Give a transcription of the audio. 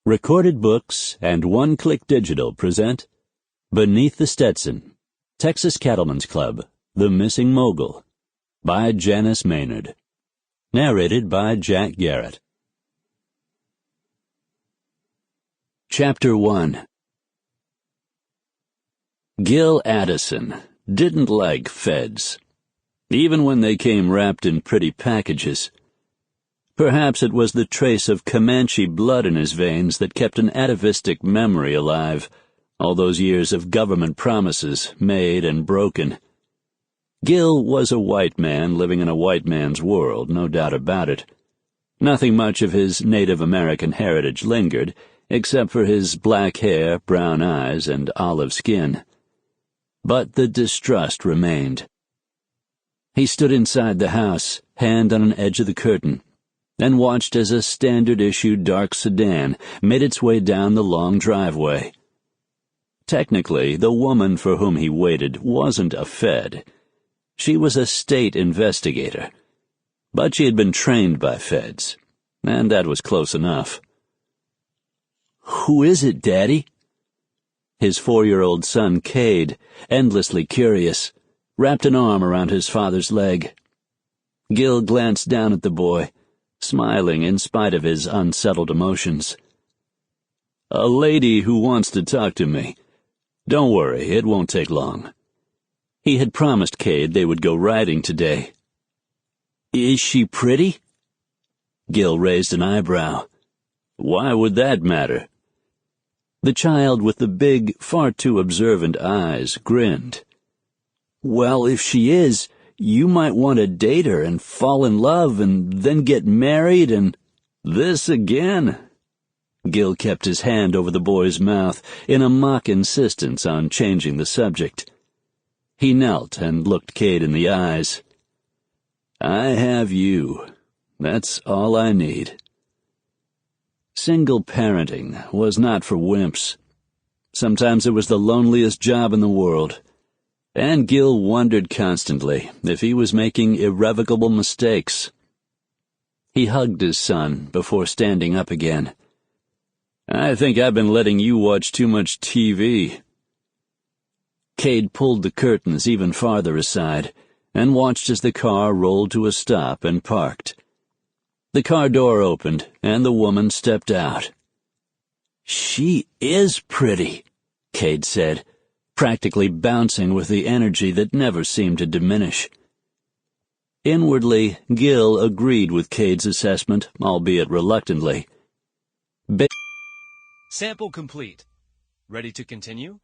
Recorded Books and One Click Digital present Beneath the Stetson, Texas Cattleman's Club, The Missing Mogul, by Janice Maynard. Narrated by Garrett. Chapter 1. Gil Addison didn't like feds, even when they came wrapped in pretty packages. Perhaps it was the trace of Comanche blood in his veins that kept an atavistic memory alive, all those years of government promises made and broken. Gil was a white man living in a white man's world, no doubt about it. Nothing much of his Native American heritage lingered, except for his black hair, brown eyes, and olive skin. But the distrust remained. He stood inside the house, hand on an edge of the curtain, and watched as a standard-issue dark sedan made its way down the long driveway. Technically, the woman for whom he waited wasn't a fed. She was a state investigator. But she had been trained by feds, and that was close enough. "Who is it, Daddy?" His 4-year-old son, Cade, endlessly curious, wrapped an arm around his father's leg. Gil glanced down at the boy, smiling in spite of his unsettled emotions. "A lady who wants to talk to me. Don't worry, it won't take long." He had promised Cade they would go riding today. "Is she pretty?" Gil raised an eyebrow. "Why would that matter?" The child with the big, far too observant eyes grinned. "Well, if she is, you might want to date her and fall in love and then get married and—" "This again?" Gil kept his hand over the boy's mouth in a mock insistence on changing the subject. He knelt and looked Cade in the eyes. "I have you. That's all I need." Single parenting was not for wimps. Sometimes it was the loneliest job in the world. And Gil wondered constantly if he was making irrevocable mistakes. He hugged his son before standing up again. "I think I've been letting you watch too much TV." Cade pulled the curtains even farther aside and watched as the car rolled to a stop and parked. The car door opened and the woman stepped out. "She is pretty," Cade said, practically bouncing with the energy that never seemed to diminish. Inwardly, Gil agreed with Cade's assessment, albeit reluctantly. Sample complete. Ready to continue?